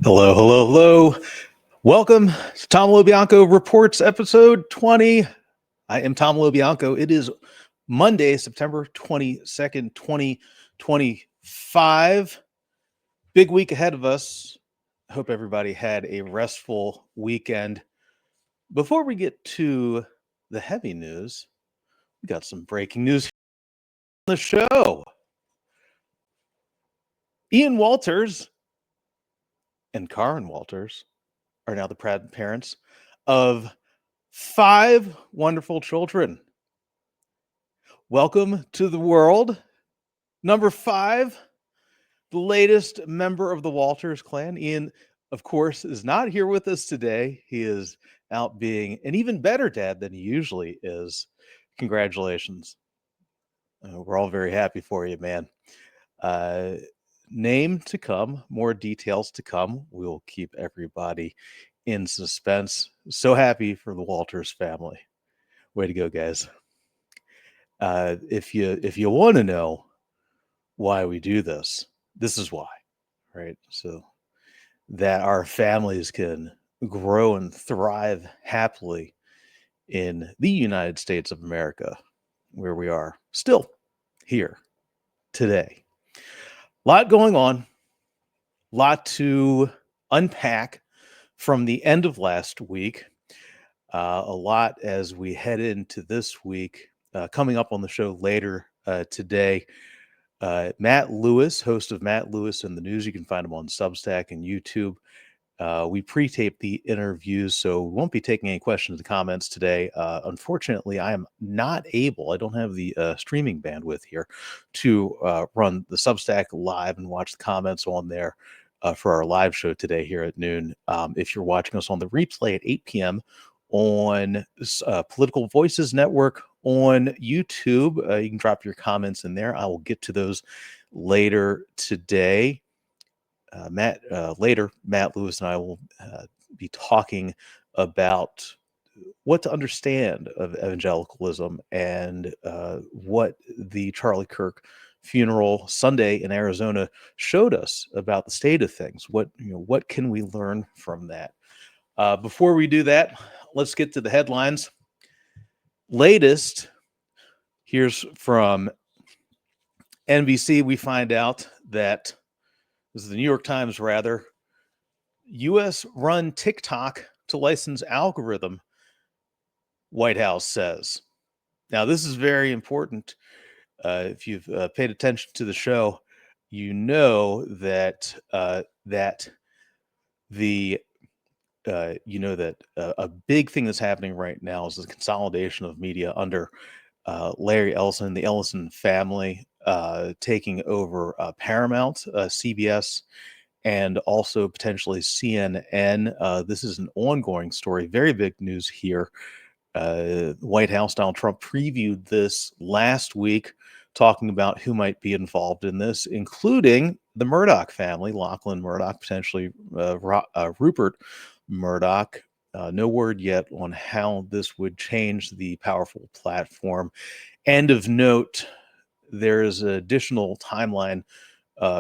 Hello, hello, hello. Welcome to Tom LoBianco Reports, episode 20. I am Tom LoBianco. It is Monday, September 22nd, 2025. Big week ahead of us. Hope everybody had a restful weekend. Before we get to the heavy news, we got some breaking news on the show. Ian Walters and Karen Walters are now the proud parents of 5 wonderful children. Welcome to the world. Number 5, the latest member of the Walters clan. Ian, of course, is not here with us today. He is out being an even better dad than he usually is. Congratulations. We're all very happy for you, man. Name to come, more details to come. We'll keep everybody in suspense. So happy for the Walters family. Way to go, guys. If you want to know why we do this, this is why, right? So that our families can grow and thrive happily in the United States of America, where we are still here today. A lot going on, a lot to unpack from the end of last week. A lot as we head into this week. Coming up on the show later today, Matt Lewis, host of Matt Lewis and the News. You can find him on Substack and YouTube. We pre-taped the interviews, so we won't be taking any questions or comments today. Unfortunately, I am not able, I don't have the streaming bandwidth here to run the Substack live and watch the comments on there for our live show today here at noon. If you're watching us on the replay at 8 p.m. on Political Voices Network on YouTube, you can drop your comments in there. I will get to those later today. Matt Lewis and I will be talking about what to understand of evangelicalism and what the Charlie Kirk funeral Sunday in Arizona showed us about the state of things. What can we learn from that? Before we do that, let's get to the headlines. Latest, here's from NBC. We find out that this is the New York Times, rather. U.S. run TikTok to license algorithm, White House says. Now, this is very important. If you've paid attention to the show, you know that a big thing that's happening right now is the consolidation of media under Larry Ellison, the Ellison family, taking over Paramount, CBS, and also potentially CNN. This is an ongoing story. Very big news here. White House, Donald Trump previewed this last week, talking about who might be involved in this, including the Murdoch family, Lachlan Murdoch, potentially Rupert Murdoch. No word yet on how this would change the powerful platform. And of note, there is an additional timeline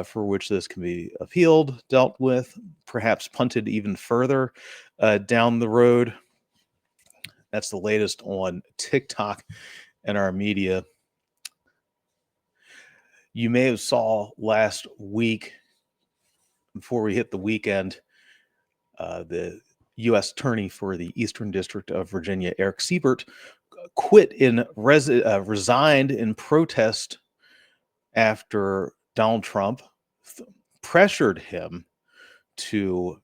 for which this can be appealed, dealt with, perhaps punted even further down the road. That's the latest on TikTok and our media. You may have saw last week, before we hit the weekend, the U.S. Attorney for the Eastern District of Virginia, Eric Siebert, resigned in protest after Donald Trump pressured him to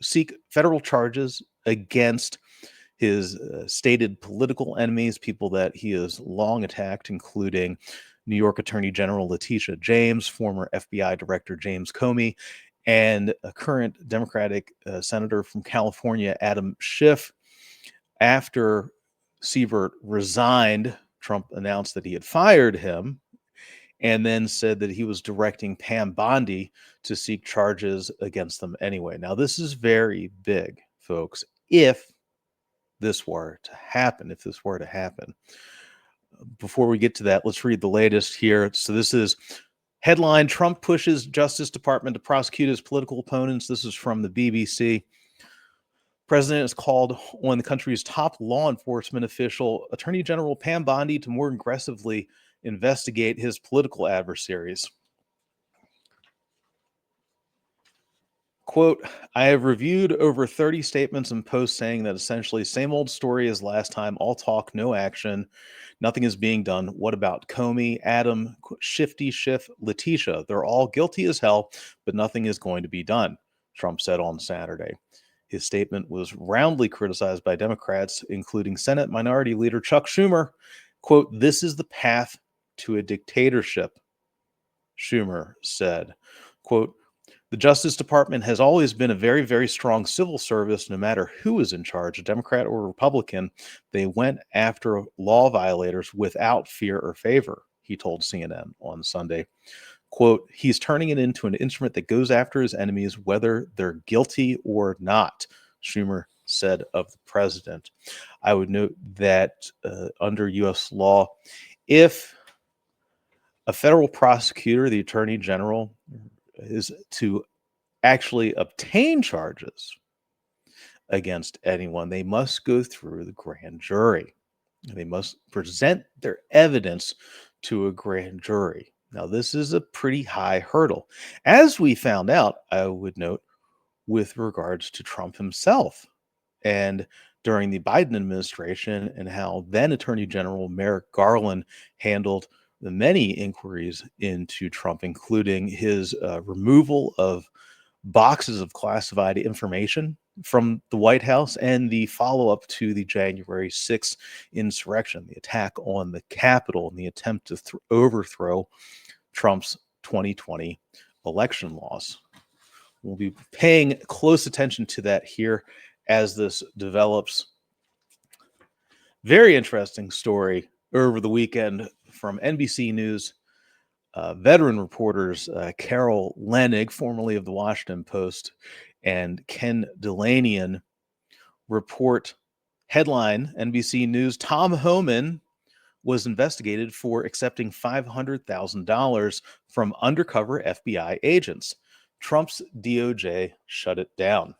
seek federal charges against his stated political enemies, people that he has long attacked, including New York Attorney General Letitia James, former FBI Director James Comey, and a current Democratic Senator from California, Adam Schiff. After Siebert resigned, Trump announced that he had fired him, and then said that he was directing Pam Bondi to seek charges against them anyway. Now, this is very big, folks. If this were to happen. Before we get to that, let's read the latest here. So this is Headline: Trump pushes Justice Department to prosecute his political opponents. This is from the BBC. President has called on the country's top law enforcement official, Attorney General Pam Bondi, to more aggressively investigate his political adversaries. Quote, I have reviewed over 30 statements and posts saying that essentially same old story as last time, all talk, no action, nothing is being done. What about Comey, Adam, Shifty Schiff, Letitia? They're all guilty as hell, but nothing is going to be done, Trump said on Saturday. His statement was roundly criticized by Democrats, including Senate Minority Leader Chuck Schumer. Quote, this is the path to a dictatorship, Schumer said. Quote, the Justice Department has always been a very, very strong civil service, no matter who is in charge, a Democrat or Republican. They went after law violators without fear or favor, he told CNN on Sunday. Quote, he's turning it into an instrument that goes after his enemies, whether they're guilty or not, Schumer said of the president. I would note that under U.S. law, if a federal prosecutor, the attorney general, is to actually obtain charges against anyone, they must go through the grand jury. They must present their evidence to a grand jury. Now, this is a pretty high hurdle. As we found out, I would note, with regards to Trump himself and during the Biden administration, and how then Attorney General Merrick Garland handled the many inquiries into Trump, including his removal of boxes of classified information from the White House and the follow-up to the January 6th insurrection, the attack on the Capitol, and the attempt to overthrow Trump's 2020 election loss. We'll be paying close attention to that here as this develops. Very interesting story over the weekend from NBC News. Veteran reporters Carol Leonnig, formerly of the Washington Post, and Ken Delanian report. Headline, NBC News, Tom Homan was investigated for accepting $500,000 from undercover FBI agents. Trump's DOJ shut it down.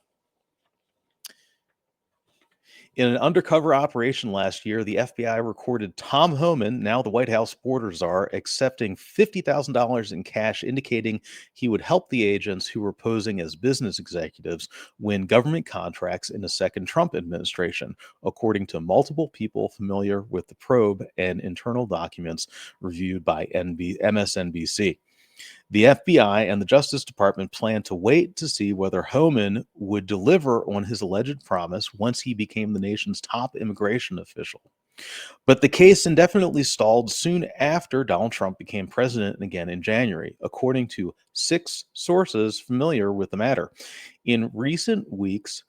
In an undercover operation last year, the FBI recorded Tom Homan, now the White House border czar, accepting $50,000 in cash, indicating he would help the agents who were posing as business executives win government contracts in the second Trump administration, according to multiple people familiar with the probe and internal documents reviewed by MSNBC. The FBI and the Justice Department plan to wait to see whether Homan would deliver on his alleged promise once he became the nation's top immigration official. But the case indefinitely stalled soon after Donald Trump became president again in January, according to 6 sources familiar with the matter. In recent weeks,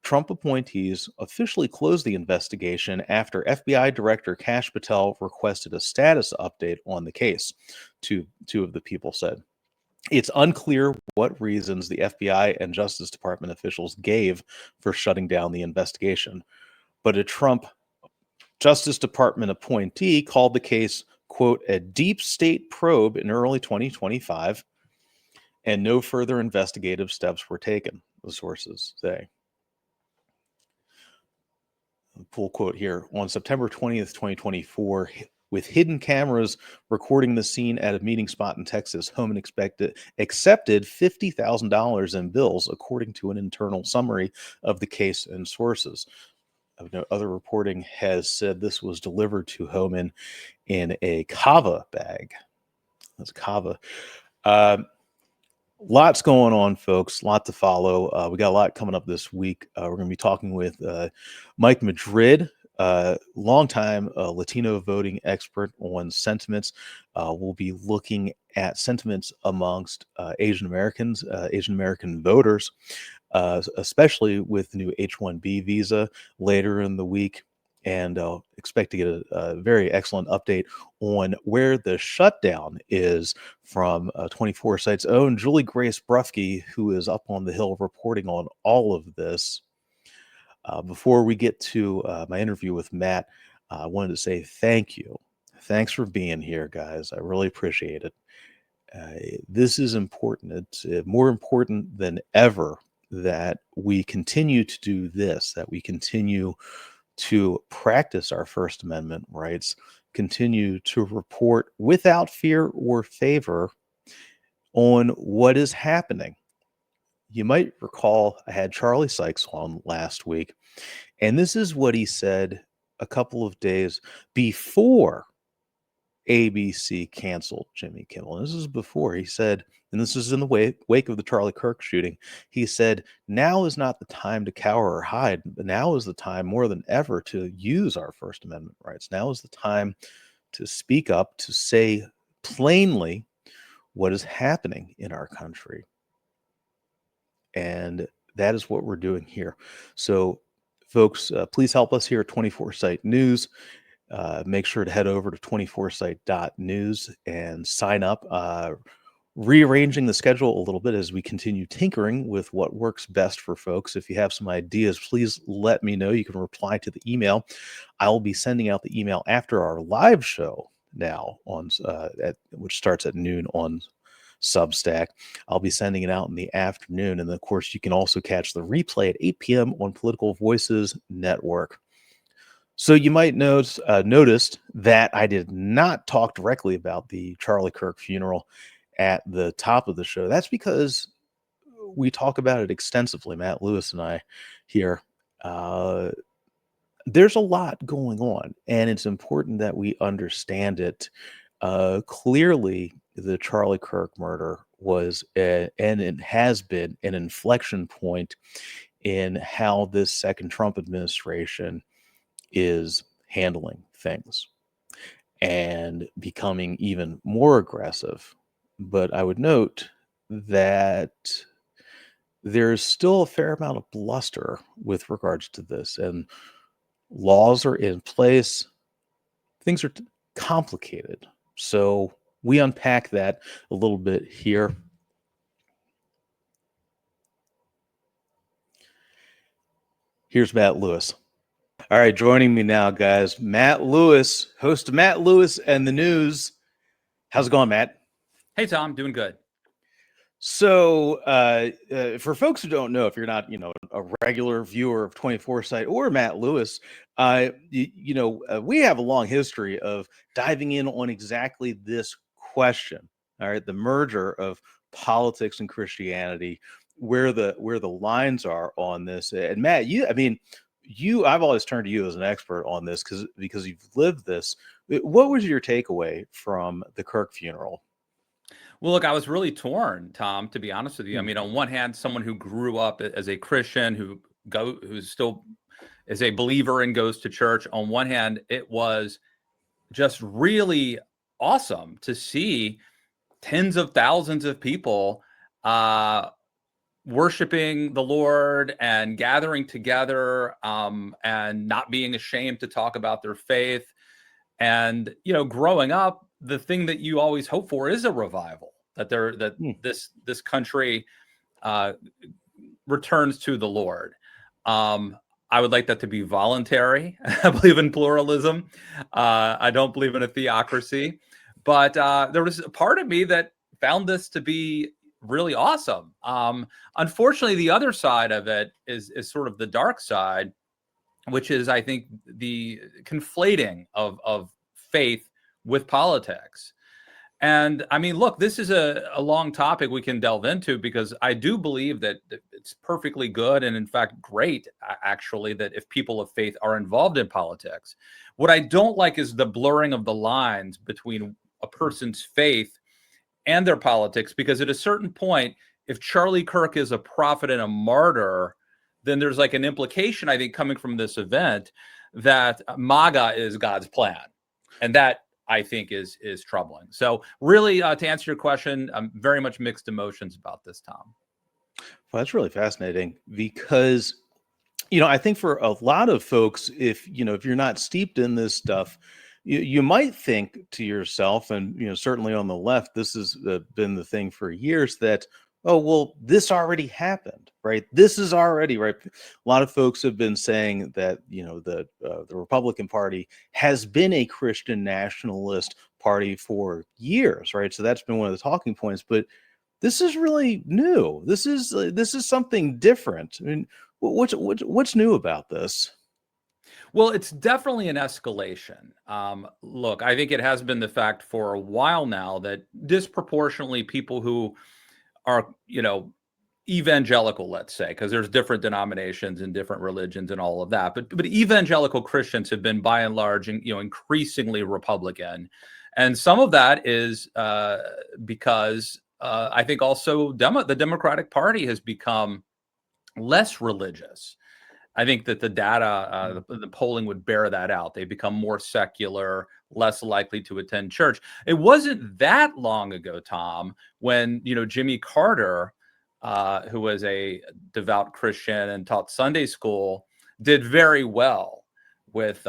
Trump appointees officially closed the investigation after FBI Director Kash Patel requested a status update on the case, two of the people said. It's unclear what reasons the FBI and Justice Department officials gave for shutting down the investigation, but a Trump Justice Department appointee called the case, quote, a deep state probe in early 2025, and no further investigative steps were taken, the sources say. Full quote here. On September 20th, 2024, with hidden cameras recording the scene at a meeting spot in Texas, Homan accepted $50,000 in bills, according to an internal summary of the case and sources. Other reporting has said this was delivered to Homan in a kava bag. That's kava. Lots going on, folks. Lot to follow. We got a lot coming up this week. We're going to be talking with Mike Madrid, longtime Latino voting expert on sentiments. We'll be looking at sentiments amongst Asian Americans, Asian American voters, especially with the new H-1B visa later in the week. And expect to get a very excellent update on where the shutdown is from 24 Sight's own Julie Grace Brufke, who is up on the Hill reporting on all of this. Before we get to my interview with Matt, I wanted to say thank you. Thanks for being here, guys. I really appreciate it. This is important. It's more important than ever that we continue to do this, that we continue to practice our First Amendment rights, continue to report without fear or favor on what is happening. You might recall I had Charlie Sykes on last week, and this is what he said a couple of days before ABC canceled Jimmy Kimmel. And this is before he said, and this is in the wake of the Charlie Kirk shooting, he said, now is not the time to cower or hide, but now is the time more than ever to use our First Amendment rights. Now is the time to speak up, to say plainly what is happening in our country. And that is what we're doing here. So, folks, please help us here at 24 Site News. Make sure to head over to 24site.news and sign up. Rearranging the schedule a little bit as we continue tinkering with what works best for folks. If you have some ideas, please let me know. You can reply to the email. I will be sending out the email after our live show now on which starts at noon on Substack. I'll be sending it out in the afternoon. And of course, you can also catch the replay at 8 p.m. on Political Voices Network. So you might noticed that I did not talk directly about the Charlie Kirk funeral at the top of the show. That's because we talk about it extensively, Matt Lewis and I here. There's a lot going on, and it's important that we understand it. Clearly, the Charlie Kirk murder was, and it has been, an inflection point in how this second Trump administration is handling things and becoming even more aggressive. But I would note that there's still a fair amount of bluster with regards to this, and laws are in place. Things are complicated. So we unpack that a little bit here. Here's Matt Lewis. All right, joining me now, guys, Matt Lewis, host of Matt Lewis and the News. How's it going, Matt? Hey, Tom, doing good. So for folks who don't know, if you're not, a regular viewer of 24 Site or Matt Lewis, we have a long history of diving in on exactly this question. All right, the merger of politics and Christianity, where the lines are on this. And Matt, I've always turned to you as an expert on this because you've lived this. What was your takeaway from the Kirk funeral? Well, look, I was really torn, Tom, to be honest with you. I mean, on one hand, someone who grew up as a Christian, who's still is a believer and goes to church. On one hand, it was just really awesome to see tens of thousands of people worshiping the Lord and gathering together and not being ashamed to talk about their faith. And, growing up, the thing that you always hope for is a revival, this country returns to the Lord. I would like that to be voluntary. I believe in pluralism. I don't believe in a theocracy, but there was a part of me that found this to be really awesome. Unfortunately, the other side of it is sort of the dark side, which is, I think, the conflating of faith with politics. And I mean, look, this is a long topic we can delve into, because I do believe that it's perfectly good and, in fact, great, actually, that if people of faith are involved in politics. What I don't like is the blurring of the lines between a person's faith and their politics, because at a certain point, if Charlie Kirk is a prophet and a martyr, then there's like an implication, I think, coming from this event that MAGA is God's plan. And that, I think, is troubling. So really, to answer your question, I'm very much mixed emotions about this, Tom. Well, that's really fascinating, because, I think for a lot of folks, if you're not steeped in this stuff, you might think to yourself, and, certainly on the left, this has been the thing for years, that, oh, well, this already happened, right? This is already right. A lot of folks have been saying that, the Republican Party has been a Christian nationalist party for years, right? So that's been one of the talking points. But this is really new. This is something different. I mean, what's new about this? Well, it's definitely an escalation. Look, I think it has been the fact for a while now that disproportionately people who are, evangelical, let's say, because there's different denominations and different religions and all of that. But evangelical Christians have been by and large, increasingly Republican, and some of that is because I think also the Democratic Party has become less religious. I think that the data, the polling would bear that out. They become more secular, less likely to attend church. It wasn't that long ago, Tom, when Jimmy Carter, who was a devout Christian and taught Sunday school, did very well with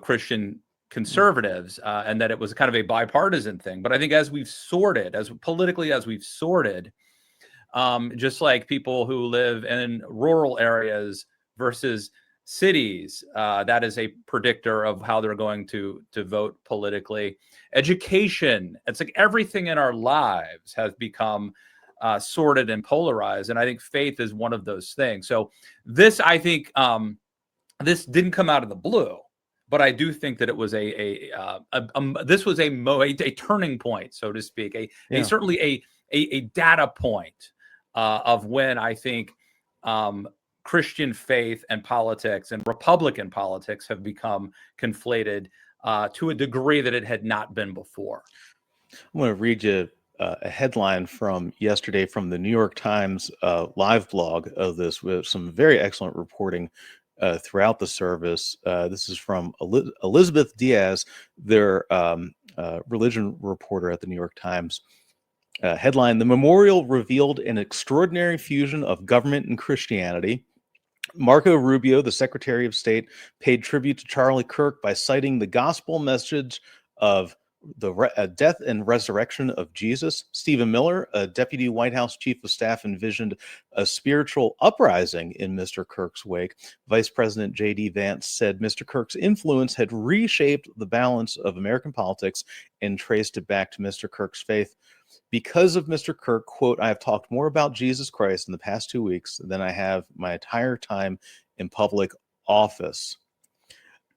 Christian conservatives, and that it was kind of a bipartisan thing. But I think as politically as we've sorted, just like people who live in rural areas versus cities, that is a predictor of how they're going to vote politically. Education, it's like everything in our lives has become sorted and polarized, and I think faith is one of those things. So this, I think, this didn't come out of the blue, but I do think that it was this was a turning point, so to speak, certainly a data point of when I think Christian faith and politics and Republican politics have become conflated to a degree that it had not been before. I'm going to read you a headline from yesterday from the New York Times live blog of this, with some very excellent reporting throughout the service. This is from Elizabeth Diaz, their religion reporter at the New York Times. Headline: The memorial revealed an extraordinary fusion of government and Christianity. Marco Rubio, the Secretary of State, paid tribute to Charlie Kirk by citing the gospel message of the death and resurrection of Jesus. Stephen Miller, a deputy White House chief of staff, envisioned a spiritual uprising in Mr. Kirk's wake. Vice President J.D. Vance said Mr. Kirk's influence had reshaped the balance of American politics and traced it back to Mr. Kirk's faith. Because of Mr. Kirk, quote, I have talked more about Jesus Christ in the past 2 weeks than I have my entire time in public office.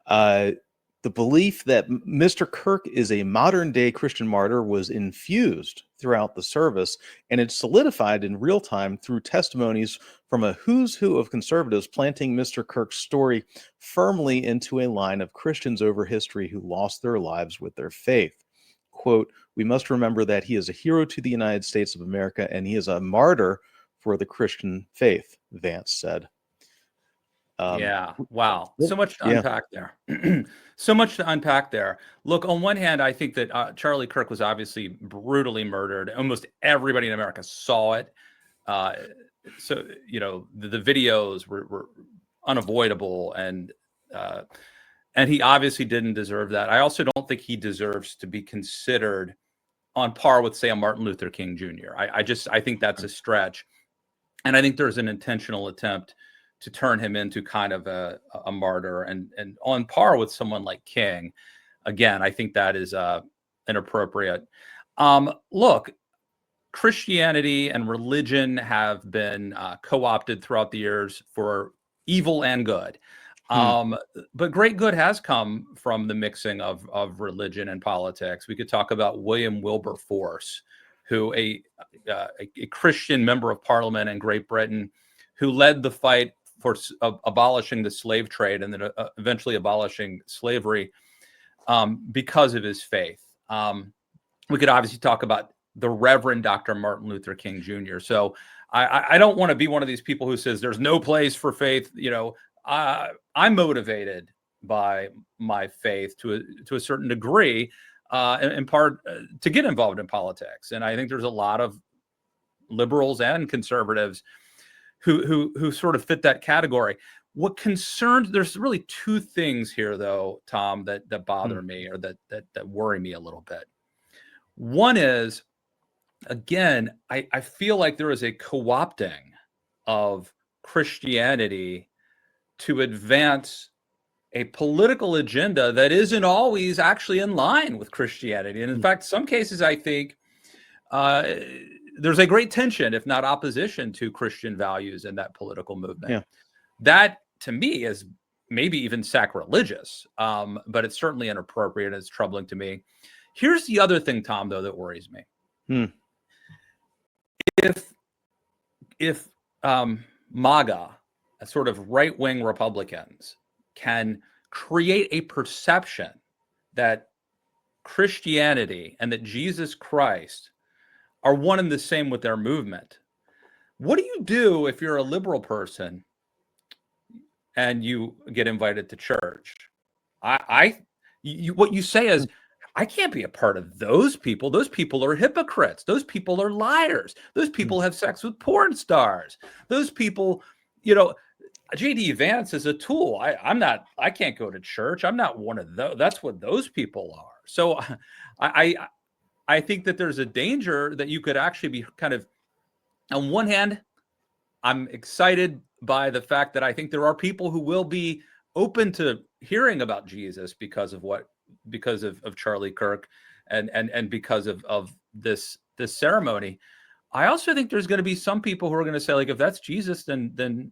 The belief that Mr. Kirk is a modern day Christian martyr was infused throughout the service, and it's solidified in real time through testimonies from a who's who of conservatives, planting Mr. Kirk's story firmly into a line of Christians over history who lost their lives with their faith. Quote, we must remember that he is a hero to the United States of America, and he is a martyr for the Christian faith, Vance said. Yeah. Wow. So much to unpack there. So much to unpack there. Look, on one hand, I think that Charlie Kirk was obviously brutally murdered. Almost everybody in America saw it. So, the videos were unavoidable, and he obviously didn't deserve that. I also don't think he deserves to be considered on par with, say, a Martin Luther King Jr. I think that's a stretch. And I think there's an intentional attempt to turn him into kind of a martyr and on par with someone like King. Again, I think that is inappropriate. Look, Christianity and religion have been co-opted throughout the years for evil and good. But great good has come from the mixing of religion and politics. We could talk about William Wilberforce, who a Christian member of Parliament in Great Britain, who led the fight for abolishing the slave trade and then eventually abolishing slavery because of his faith. We could obviously talk about the Reverend Dr. Martin Luther King Jr. So I don't want to be one of these people who says there's no place for faith. I'm motivated by my faith to a certain degree, in part to get involved in politics. And I think there's a lot of liberals and conservatives who sort of fit that category. There's really two things here, though, Tom, that bother me, or that worry me a little bit. One is again, I feel like there is a co-opting of Christianity to advance a political agenda that isn't always actually in line with Christianity. And in fact, some cases, I think there's a great tension, if not opposition, to Christian values in that political movement. Yeah. That, to me, is maybe even sacrilegious, but it's certainly inappropriate. It's troubling to me. Here's the other thing, Tom, though, that worries me. If MAGA, a sort of right-wing Republicans, can create a perception that Christianity and that Jesus Christ are one and the same with their movement, what do you do if you're a liberal person and you get invited to church? What you say is, I can't be a part of those people. Those people are hypocrites. Those people are liars. Those people have sex with porn stars. Those people, J.D. Vance is a tool. I can't go to church. I'm not one of those. That's what those people are. So I think that there's a danger that you could actually be kind of, on one hand, I'm excited by the fact that I think there are people who will be open to hearing about Jesus because of Charlie Kirk and because of this ceremony. I also think there's going to be some people who are going to say, like, if that's Jesus, then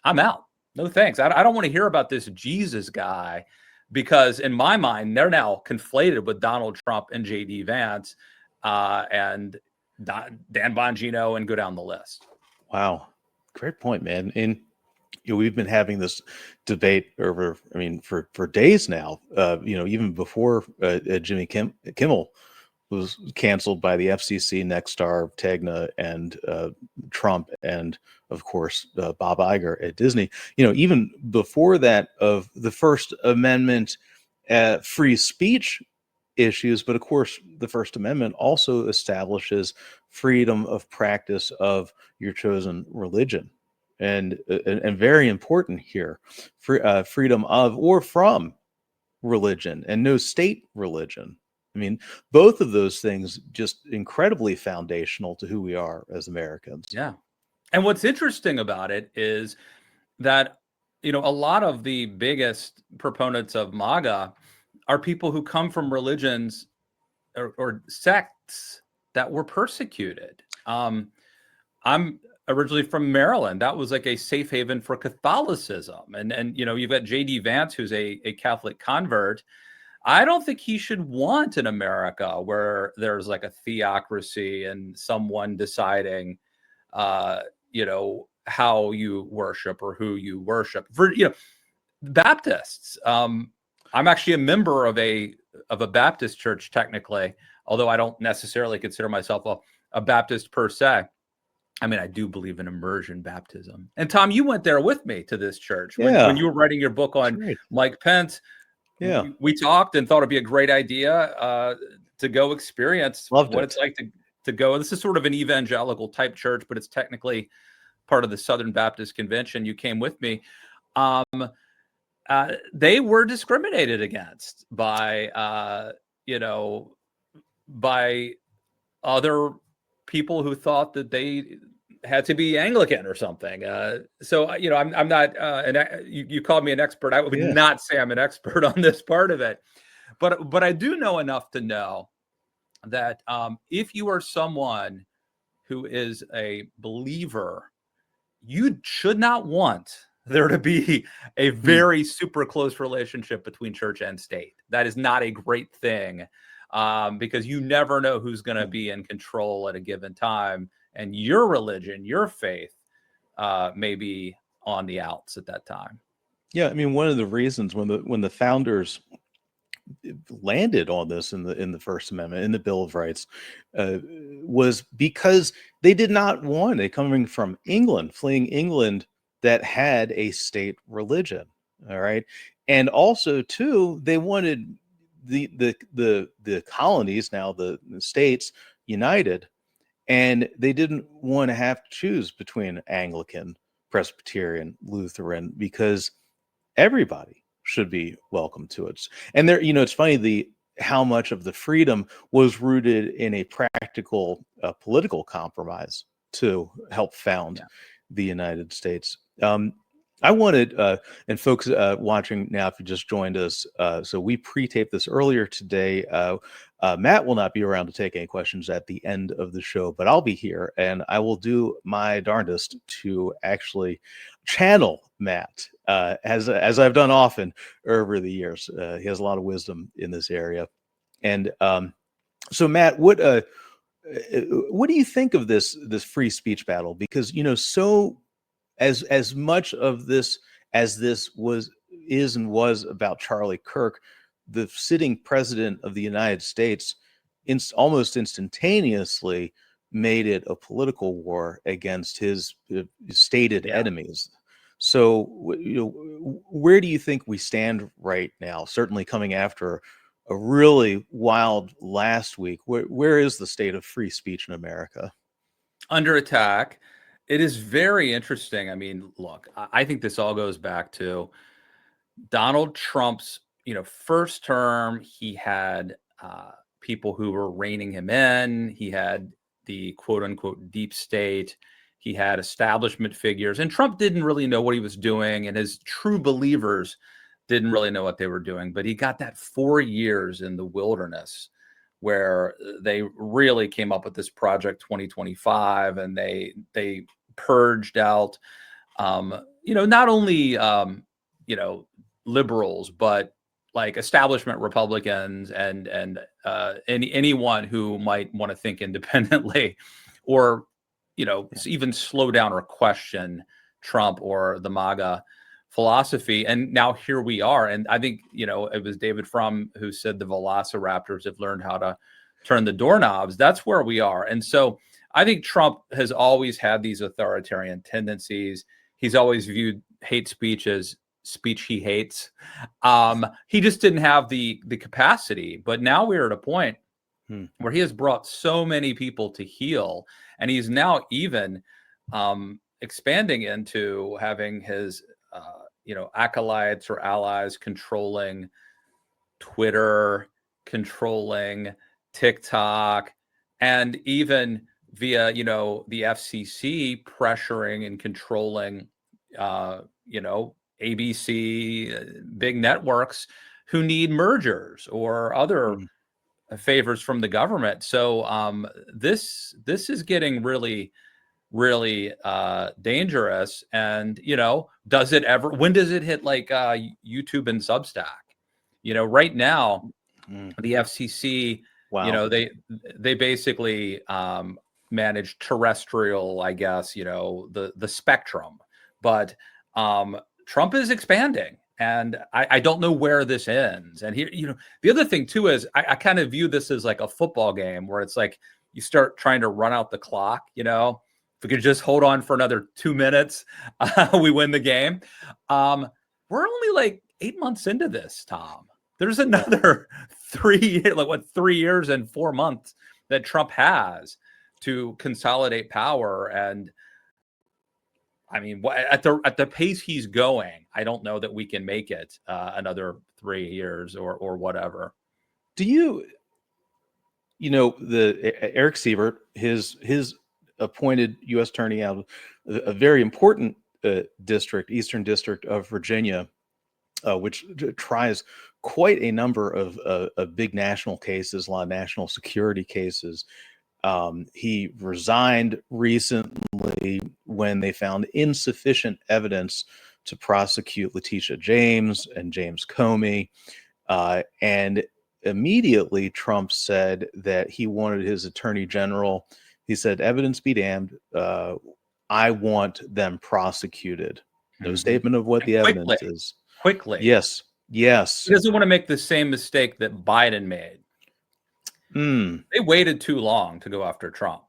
I'm out. No thanks. I don't want to hear about this Jesus guy, because in my mind, they're now conflated with Donald Trump and J.D. Vance and Dan Bongino, and go down the list. Wow. Great point, man. And we've been having this debate over, for days now, even before Jimmy Kimmel was canceled by the FCC, Nexstar, Tegna, and Trump, and of course Bob Iger at Disney. Even before that, of the First Amendment, free speech issues. But of course, the First Amendment also establishes freedom of practice of your chosen religion, and very important here, freedom of or from religion, and no state religion. Both of those things just incredibly foundational to who we are as Americans. Yeah. And what's interesting about it is that, a lot of the biggest proponents of MAGA are people who come from religions or sects that were persecuted. I'm originally from Maryland. That was like a safe haven for Catholicism. And you've got J.D. Vance, who's a Catholic convert. I don't think he should want an America where there's like a theocracy and someone deciding, how you worship or who you worship. For Baptists, I'm actually a member of a Baptist church technically, although I don't necessarily consider myself a Baptist per se. I do believe in immersion baptism. And Tom, you went there with me to this church when you were writing your book on Mike Pence. Yeah, we talked and thought it'd be a great idea to go experience it's like to go. This is sort of an evangelical type church, but it's technically part of the Southern Baptist Convention. You came with me. They were discriminated against by by other people who thought that they had to be Anglican or something. So I'm not. You called me an expert. I would not say I'm an expert on this part of it, but I do know enough to know that if you are someone who is a believer, you should not want there to be a very super close relationship between church and state. That is not a great thing, because you never know who's going to be in control at a given time, and your religion, your faith, may be on the outs at that time. Yeah, one of the reasons when the founders landed on this in the First Amendment, in the Bill of Rights, was because they did not want it coming from England, fleeing England, that had a state religion. All right, and also too, they wanted the colonies, now the states, united, and they didn't want to have to choose between Anglican, Presbyterian, Lutheran, because everybody should be welcome to it. And there, it's funny, how much of the freedom was rooted in a practical political compromise to help found the United States. I wanted, and folks watching now, if you just joined us, so we pre-taped this earlier today. Matt will not be around to take any questions at the end of the show, but I'll be here, and I will do my darndest to actually channel Matt, as I've done often over the years. He has a lot of wisdom in this area, and so Matt, what do you think of this free speech battle? Because so as much of this as this was about Charlie Kirk, the sitting president of the United States almost instantaneously made it a political war against his stated enemies. So, where do you think we stand right now? Certainly coming after a really wild last week. Where is the state of free speech in America? Under attack. It is very interesting. I mean, look, I think this all goes back to Donald Trump's, first term. He had people who were reining him in. He had the quote unquote deep state. He had establishment figures, and Trump didn't really know what he was doing, and his true believers didn't really know what they were doing. But he got that 4 years in the wilderness where they really came up with this Project 2025, and they purged out, not only, liberals, but like establishment Republicans and anyone who might want to think independently, or even slow down or question Trump or the MAGA philosophy. And now here we are. And I think, it was David Frum who said the velociraptors have learned how to turn the doorknobs. That's where we are. And so I think Trump has always had these authoritarian tendencies. He's always viewed hate speech as speech he hates. He just didn't have the capacity. But now we're at a point where he has brought so many people to heel, and he's now even expanding into having his acolytes or allies controlling Twitter, controlling TikTok, and even via the FCC pressuring and controlling ABC, big networks who need mergers or other favors from the government. So this is getting really, really dangerous. And does it ever? When does it hit like YouTube and Substack? Right now, the FCC, wow. They basically manage terrestrial, I guess, the spectrum, but Trump is expanding, and I don't know where this ends. And here, the other thing too is I kind of view this as like a football game where it's like you start trying to run out the clock. If we could just hold on for another 2 minutes, we win the game. We're only like 8 months into this, Tom. There's another 3 years and 4 months that Trump has to consolidate power. And I mean, at the pace he's going, I don't know that we can make it another 3 years or whatever. Do you, Eric Sievert, his appointed U.S. attorney out of a very important district, Eastern District of Virginia, which tries quite a number of big national cases, a lot of national security cases. He resigned recently when they found insufficient evidence to prosecute Letitia James and James Comey. And immediately Trump said that he wanted his attorney general. He said, evidence be damned. I want them prosecuted. No statement of what the evidence is. Quickly. Yes. He doesn't want to make the same mistake that Biden made. They waited too long to go after Trump.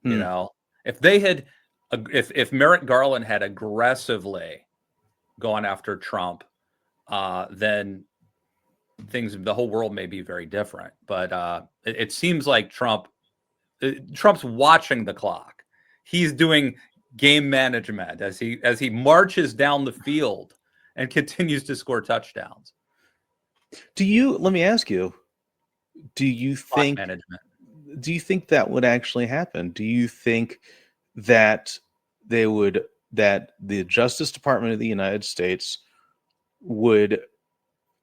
If they had, if Merrick Garland had aggressively gone after Trump, then the whole world may be very different. But it seems like Trump's watching the clock. He's doing game management as he marches down the field and continues to score touchdowns. Let me ask you, Do you Clock think management. do you think that would actually happen? Do you think that that the Justice Department of the United States would,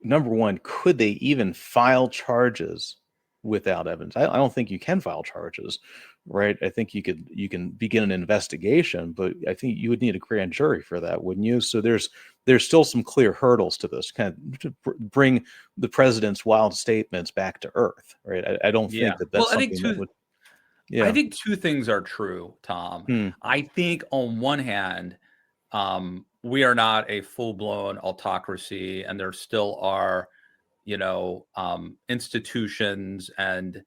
number one, could they even file charges without evidence? I don't think you can file charges, right? I think you can begin an investigation, but I think you would need a grand jury for that, wouldn't you? So there's still some clear hurdles to this, kind of to bring the president's wild statements back to earth, right? I don't Yeah. think that Well, that's something that would, I yeah. think two things are true, Tom. Hmm. I think on one hand, we are not a full-blown autocracy, and there still are, institutions, and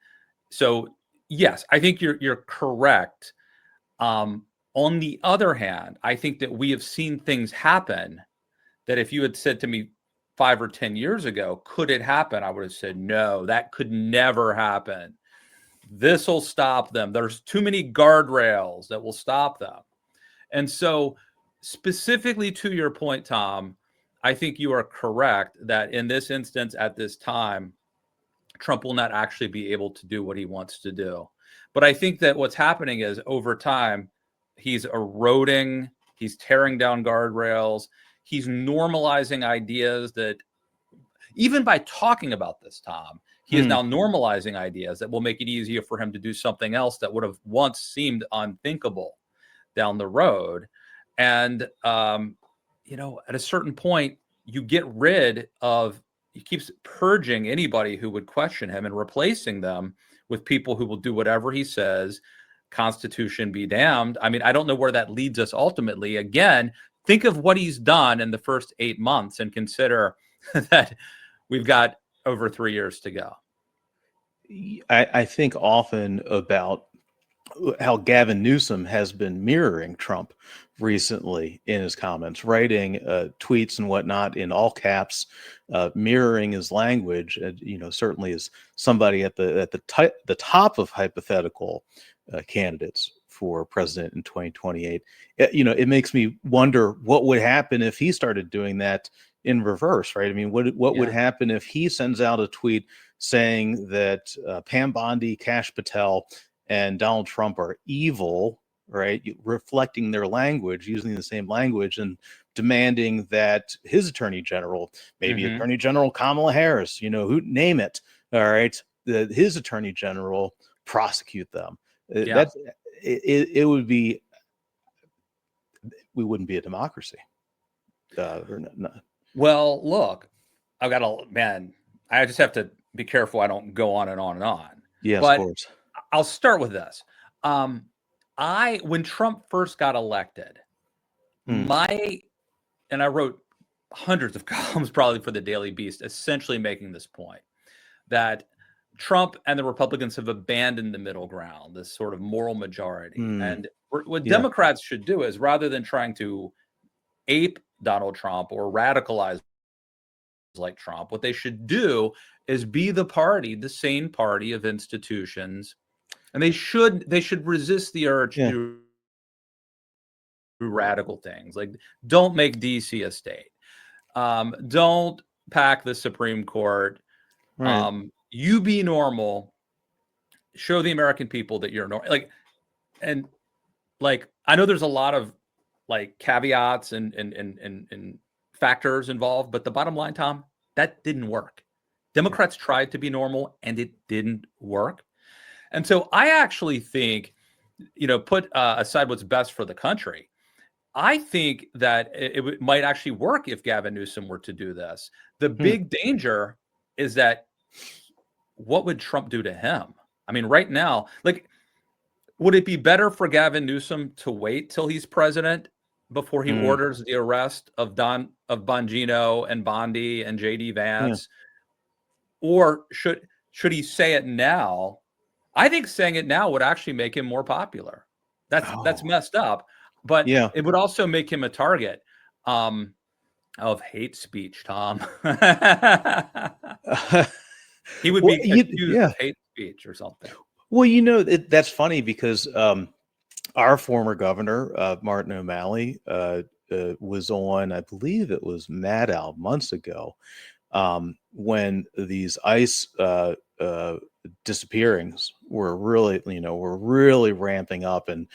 so yes, I think you're correct. On the other hand, I think that we have seen things happen that if you had said to me 5 or 10 years ago, could it happen? I would have said, no, that could never happen. This will stop them. There's too many guardrails that will stop them. And so, specifically to your point, Tom, I think you are correct that in this instance, at this time, Trump will not actually be able to do what he wants to do. But I think that what's happening is over time, he's eroding, he's tearing down guardrails, he's normalizing ideas that even by talking about this, Tom, he is Hmm. now normalizing ideas that will make it easier for him to do something else that would have once seemed unthinkable down the road. And, at a certain point, you get rid of, he keeps purging anybody who would question him and replacing them with people who will do whatever he says. Constitution be damned. I mean, I don't know where that leads us ultimately. Again, think of what he's done in the first 8 months and consider that we've got over 3 years to go. I think often about how Gavin Newsom has been mirroring Trump recently in his comments, writing tweets and whatnot in all caps, mirroring his language. Certainly as somebody at the top of hypothetical candidates for president in 2028, it makes me wonder what would happen if he started doing that in reverse, right? I mean, what would happen if he sends out a tweet saying that Pam Bondi, Kash Patel, and Donald Trump are evil, right? Reflecting their language, using the same language, and demanding that his attorney general, maybe Attorney General Kamala Harris, who name it, all right, that his attorney general prosecute them. That's it would be, we wouldn't be a democracy. Or not. Well, look, I just have to be careful I don't go on and on and on. Yes, of But course. I'll start with this. When Trump first got elected, I wrote hundreds of columns probably for the Daily Beast, essentially making this point that Trump and the Republicans have abandoned the middle ground, this sort of moral majority. And what Democrats should do is, rather than trying to ape Donald Trump or radicalize like Trump, what they should do is be the sane party of institutions, and they should resist the urge to do radical things like don't make DC a state, don't pack the Supreme Court, you be normal, show the American people that you're normal. I know there's a lot of caveats and factors involved, but the bottom line, Tom, that didn't work. Democrats tried to be normal and it didn't work. And so I actually think, put aside what's best for the country, I think that it might actually work if Gavin Newsom were to do this. The big danger is that what would Trump do to him? I mean, right now, would it be better for Gavin Newsom to wait till he's president before he orders the arrest of Bongino and Bondi and JD Vance? Or should he say it now? I think saying it now would actually make him more popular. That's messed up, but it would also make him a target of hate speech, Tom. He would be accused of hate speech or something. Well, that's funny because our former governor, Martin O'Malley, was on, I believe it was Maddow months ago, when these ICE disappearings were really ramping up. And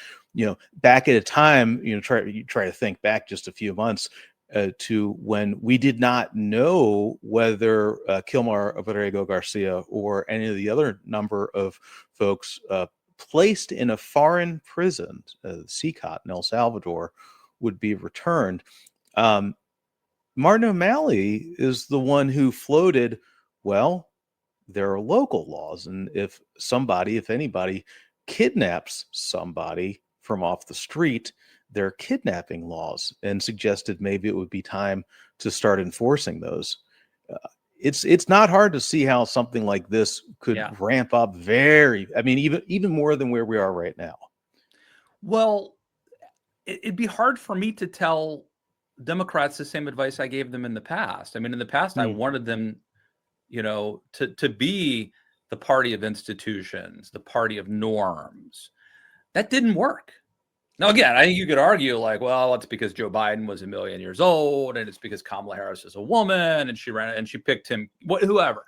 back at a time, try to think back just a few months to when we did not know whether Kilmar Abrego Garcia or any of the other number of folks placed in a foreign prison, CCOT in El Salvador, would be returned. Martin O'Malley is the one who floated, well, there are local laws, and if anybody kidnaps somebody from off the street, there are kidnapping laws, and suggested maybe it would be time to start enforcing those. It's not hard to see how something like this could ramp up even more than where we are right now. Well, it'd be hard for me to tell Democrats the same advice I gave them in the past. I mean, in the past, I wanted them, to be the party of institutions, the party of norms. That didn't work. Now, again, I think you could argue like, well, it's because Joe Biden was 1 million years old, and it's because Kamala Harris is a woman, and she picked him, whoever.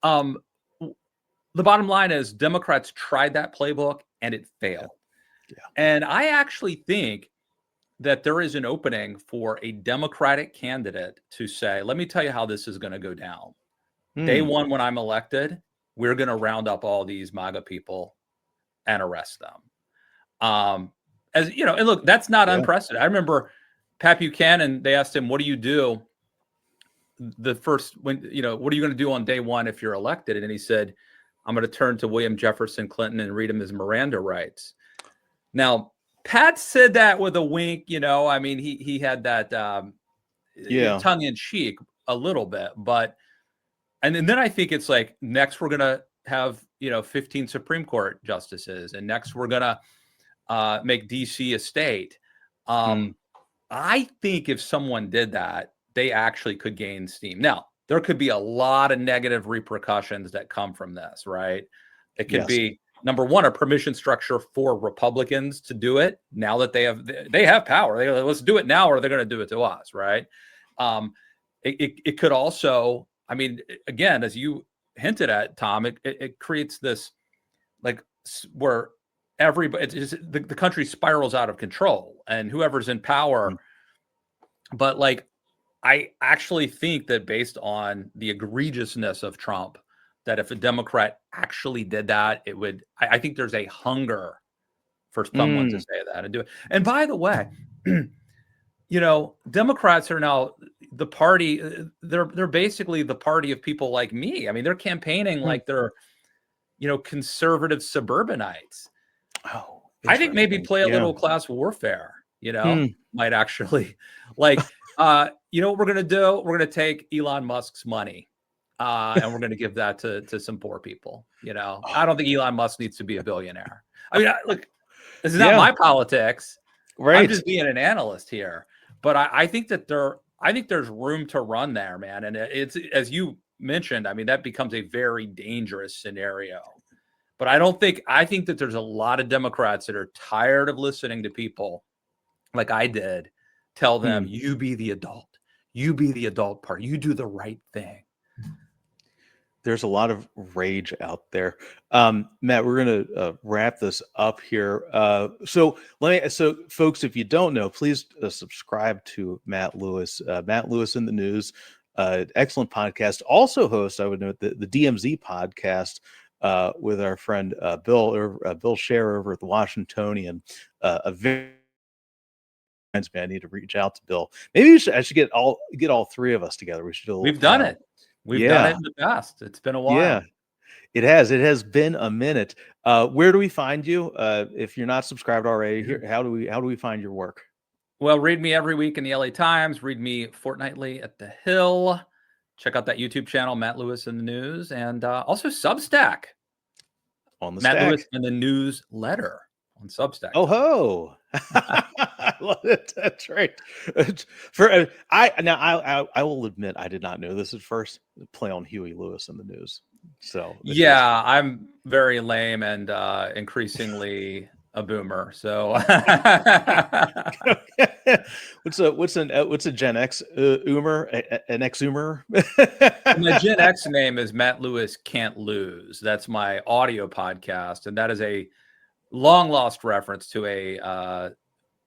The bottom line is Democrats tried that playbook and it failed. Yeah. And I actually think that there is an opening for a Democratic candidate to say, let me tell you how this is going to go down. Day one, when I'm elected, we're going to round up all these MAGA people and arrest them. And look, that's not unprecedented. I remember Pat Buchanan, they asked him, what do you do what are you going to do on day one if you're elected? And he said, I'm going to turn to William Jefferson Clinton and read him his Miranda rights. Now, Pat said that with a wink, I mean, he had that tongue in cheek a little bit, and then I think it's like, next we're going to have, 15 Supreme Court justices, and next we're going to make DC a state. I think if someone did that, they actually could gain steam. Now, there could be a lot of negative repercussions that come from this, right? It could be, number one, a permission structure for Republicans to do it now that they have power. Let's do it now, or they're going to do it to us, right? It could also, I mean, again, as you hinted at, Tom, it creates this, like, where the country spirals out of control, and whoever's in power. But like, I actually think that based on the egregiousness of Trump, that if a Democrat actually did that, it would, I think there's a hunger for someone to say that and do it. And by the way, Democrats are now the party, they're basically the party of people like me. I mean, they're campaigning like they're, conservative suburbanites. Oh, I think maybe play a little class warfare, might actually, like, what we're going to do? We're going to take Elon Musk's money. And we're going to give that to some poor people. I don't think Elon Musk needs to be a billionaire. I mean, look, this is not my politics. Right. I'm just being an analyst here. But I think that there's room to run there, man. And it's, as you mentioned, I mean, that becomes a very dangerous scenario. But I think that there's a lot of Democrats that are tired of listening to people like I did tell them, you be the adult. You be the adult part. You do the right thing. There's a lot of rage out there. Matt, we're going to wrap this up here. So folks, if you don't know, please subscribe to Matt Lewis. Matt Lewis in the News, excellent podcast. Also hosts, I would note, the DMZ podcast with our friend Bill Scher over at the Washingtonian. A very man, I need to reach out to Bill. Maybe I should get all three of us together. We should do We've done it. We've done it in the past. It's been a while. Yeah, it has. It has been a minute. Where do we find you? If you're not subscribed already, how do we find your work? Well, read me every week in the LA Times. Read me fortnightly at The Hill. Check out that YouTube channel, Matt Lewis in the News, and also Substack. On the Matt stack. Lewis in the Newsletter on Substack. Oh ho! I love it. That's right. I will admit I did not know this at first. Play on Huey Lewis in the News. So yeah, I'm very lame and increasingly a boomer. So what's a Gen X an X Umer? My Gen X name is Matt Lewis Can't Lose. That's my audio podcast, and that is a long lost reference to a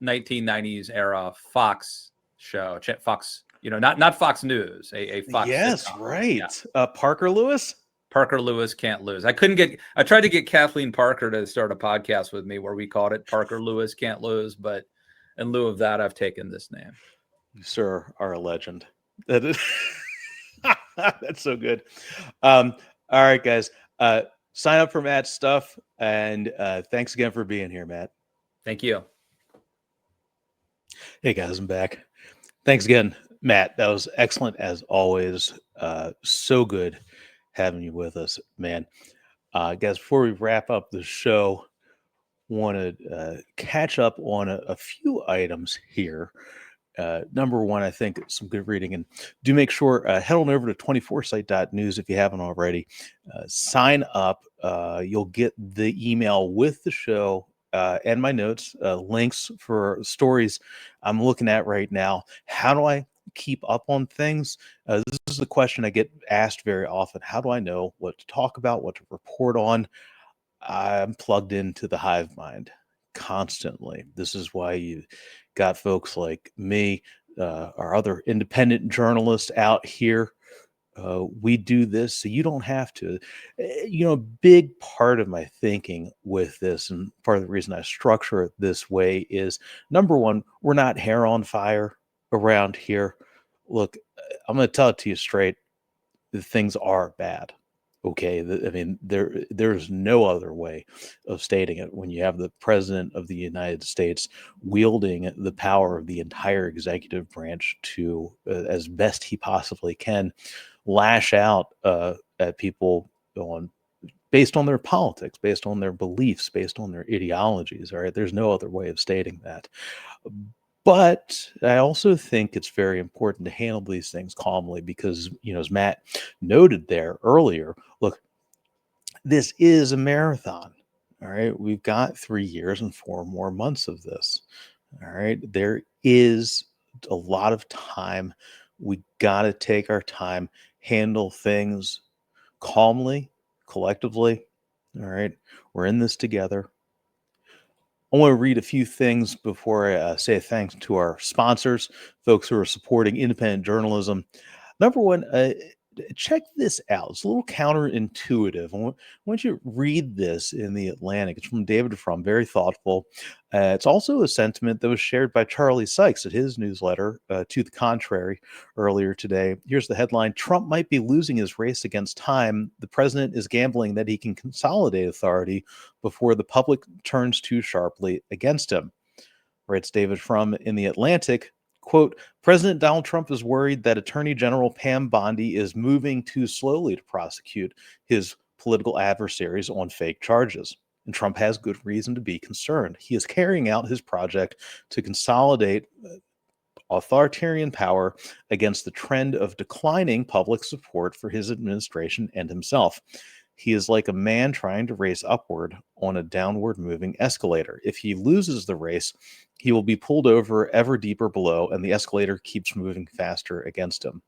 1990s era Fox show, Fox, not Fox News, a Fox Yes, sitcom. right. Parker Lewis. Parker Lewis Can't Lose. I tried to get Kathleen Parker to start a podcast with me where we called it Parker Lewis Can't Lose, but in lieu of that, I've taken this name. You, sir, are a legend. That is that's so good. All right, guys. Sign up for Matt's stuff, and thanks again for being here, Matt. Thank you. Hey guys, I'm back. Thanks again, Matt. That was excellent as always. So good having you with us, man. Guys, before we wrap up the show, want to catch up on a few items here. Number one, I think some good reading, and do make sure head on over to 24site.news if you haven't already. Sign up. You'll get the email with the show and my notes, links for stories I'm looking at right now. How do I keep up on things? This is the question I get asked very often. How do I know what to talk about, what to report on? I'm plugged into the hive mind constantly. This is why you got folks like me, our other independent journalists out here. We do this so you don't have to. A big part of my thinking with this, and part of the reason I structure it this way, is number one, we're not hair on fire around here. Look, I'm going to tell it to you straight. Things are bad. Okay, I mean, there's no other way of stating it. When you have the president of the United States wielding the power of the entire executive branch to, as best he possibly can, lash out at people based on their politics, based on their beliefs, based on their ideologies. All right, there's no other way of stating that. But I also think it's very important to handle these things calmly because, as Matt noted there earlier, look, this is a marathon. All right. We've got 3 years and 4 more months of this. All right. There is a lot of time. We got to take our time, handle things calmly, collectively. All right. We're in this together. I want to read a few things before I say thanks to our sponsors, folks who are supporting independent journalism. Number one, check this out. It's a little counterintuitive. I want you to read this in The Atlantic. It's from David Frum, very thoughtful. It's also a sentiment that was shared by Charlie Sykes at his newsletter, To the Contrary, earlier today. Here's the headline: Trump might be losing his race against time. The president is gambling that he can consolidate authority before the public turns too sharply against him. Writes David Frum in The Atlantic. Quote, President Donald Trump is worried that Attorney General Pam Bondi is moving too slowly to prosecute his political adversaries on fake charges. And Trump has good reason to be concerned. He is carrying out his project to consolidate authoritarian power against the trend of declining public support for his administration and himself. He is like a man trying to race upward on a downward moving escalator. If he loses the race, he will be pulled over ever deeper below, and the escalator keeps moving faster against him.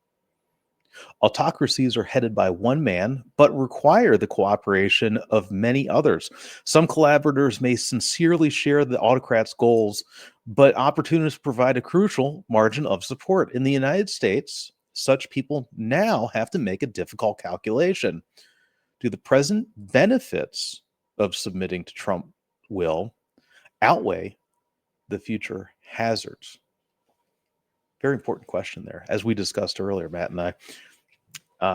Autocracies are headed by one man, but require the cooperation of many others. Some collaborators may sincerely share the autocrat's goals, but opportunists provide a crucial margin of support. In the United States, such people now have to make a difficult calculation. Do the present benefits of submitting to Trump will outweigh the future hazards? Very important question there, as we discussed earlier, Matt and I.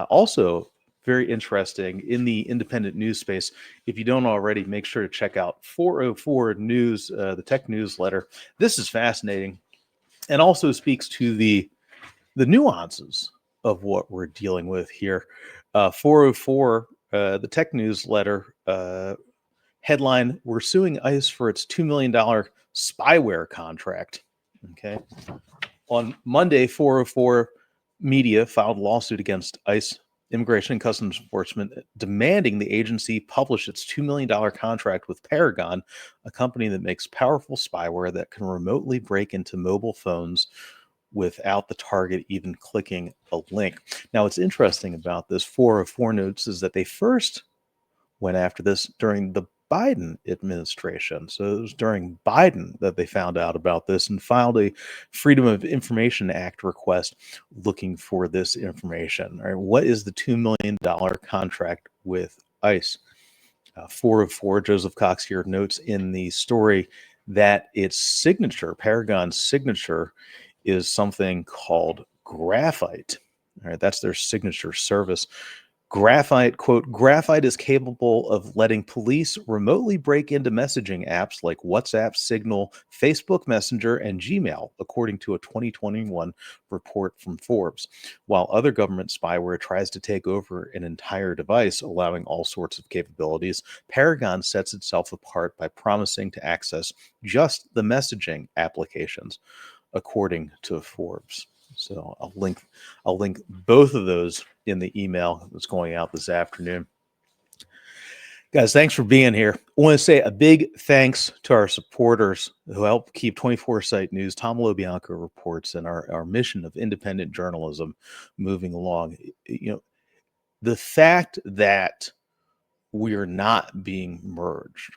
Also, very interesting in the independent news space. If you don't already, make sure to check out 404 News, the tech newsletter. This is fascinating and also speaks to the nuances of what we're dealing with here. 404, the tech newsletter, headline: We're suing ICE for its $2 million spyware contract. Okay. On Monday, 404 Media filed a lawsuit against ICE Immigration and Customs Enforcement demanding the agency publish its $2 million contract with Paragon, a company that makes powerful spyware that can remotely break into mobile phones without the target even clicking a link. Now, what's interesting about this 404 notes is that they first went after this during the Biden administration. So it was during Biden that they found out about this and filed a Freedom of Information Act request looking for this information. All right, what is the $2 million contract with ICE? 404, Joseph Cox here notes in the story that its signature, Paragon's signature, is something called graphite. All right, that's their signature service. Graphite, quote, graphite is capable of letting police remotely break into messaging apps like WhatsApp, Signal, Facebook Messenger, and Gmail, according to a 2021 report from Forbes. While other government spyware tries to take over an entire device, allowing all sorts of capabilities, Paragon sets itself apart by promising to access just the messaging applications, according to Forbes. So I'll link both of those in the email that's going out this afternoon. Guys, thanks for being here. I want to say a big thanks to our supporters who help keep 24/7 News, Tom LoBianco Reports, and our mission of independent journalism moving along. You know, the fact that we are not being merged,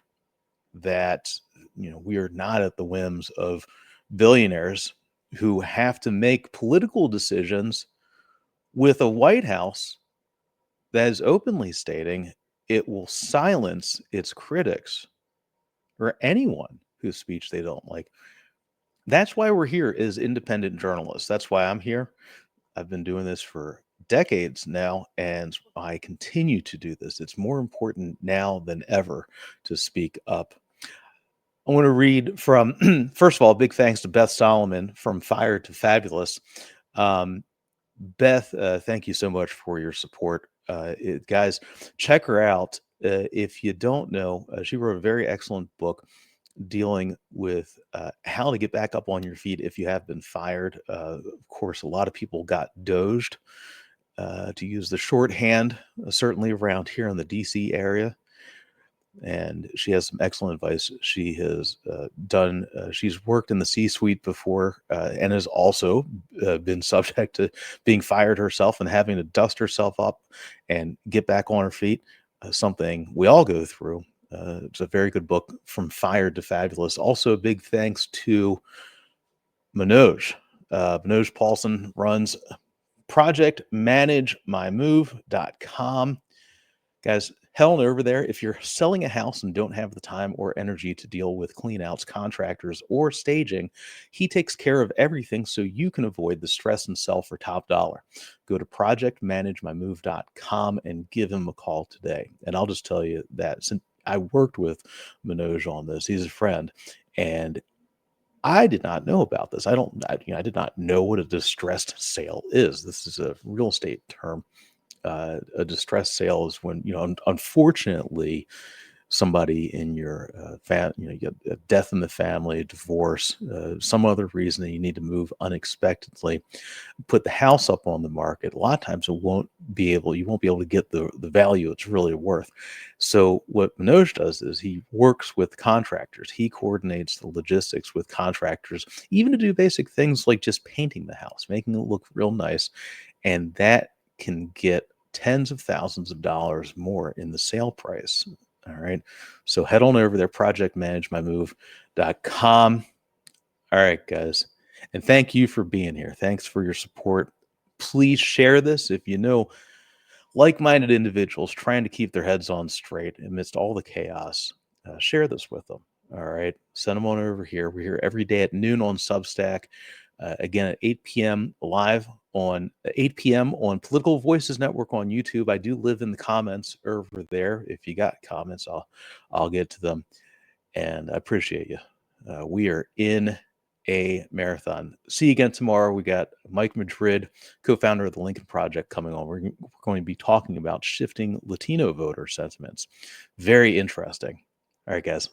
that we are not at the whims of billionaires who have to make political decisions with a White House that is openly stating it will silence its critics or anyone whose speech they don't like. That's why we're here as independent journalists. That's why I'm here. I've been doing this for decades now, and I continue to do this. It's more important now than ever to speak up. I want to read from, first of all, big thanks to Beth Solomon from Fire to Fabulous. Beth, thank you so much for your support. Guys, check her out. If you don't know, she wrote a very excellent book dealing with how to get back up on your feet if you have been fired. Of course, a lot of people got doged, to use the shorthand, certainly around here in the DC area. And she has some excellent advice. She has she's worked in the C-suite before, and has also been subject to being fired herself and having to dust herself up and get back on her feet, something we all go through. It's a very good book, From Fired to Fabulous. Also, a big thanks to Manoj. Manoj Paulson runs projectmanagemymove.com. Guys, head on over there. If you're selling a house and don't have the time or energy to deal with cleanouts, contractors, or staging, he takes care of everything so you can avoid the stress and sell for top dollar. Go to projectmanagemymove.com and give him a call today. And I'll just tell you that since I worked with Manoj on this, he's a friend, and I did not know about this. I did not know what a distressed sale is. This is a real estate term. A distressed sale is when, unfortunately, somebody in your you get a death in the family, a divorce, some other reason that you need to move unexpectedly, put the house up on the market. A lot of times you won't be able to get the value it's really worth. So what Manoj does is he works with contractors. He coordinates the logistics with contractors, even to do basic things like just painting the house, making it look real nice. And that can get tens of thousands of dollars more in the sale price. All right. So head on over there, projectmanagemymove.com. All right, guys. And thank you for being here. Thanks for your support. Please share this if you know like-minded individuals trying to keep their heads on straight amidst all the chaos. Share this with them. All right. Send them on over here. We're here every day at noon on Substack. Again, at 8 p.m. live on 8 p.m. on Political Voices Network on YouTube. I do live in the comments over there. If you got comments, I'll get to them. And I appreciate you. We are in a marathon. See you again tomorrow. We got Mike Madrid, co-founder of the Lincoln Project, coming on. We're going to be talking about shifting Latino voter sentiments. Very interesting. All right, guys.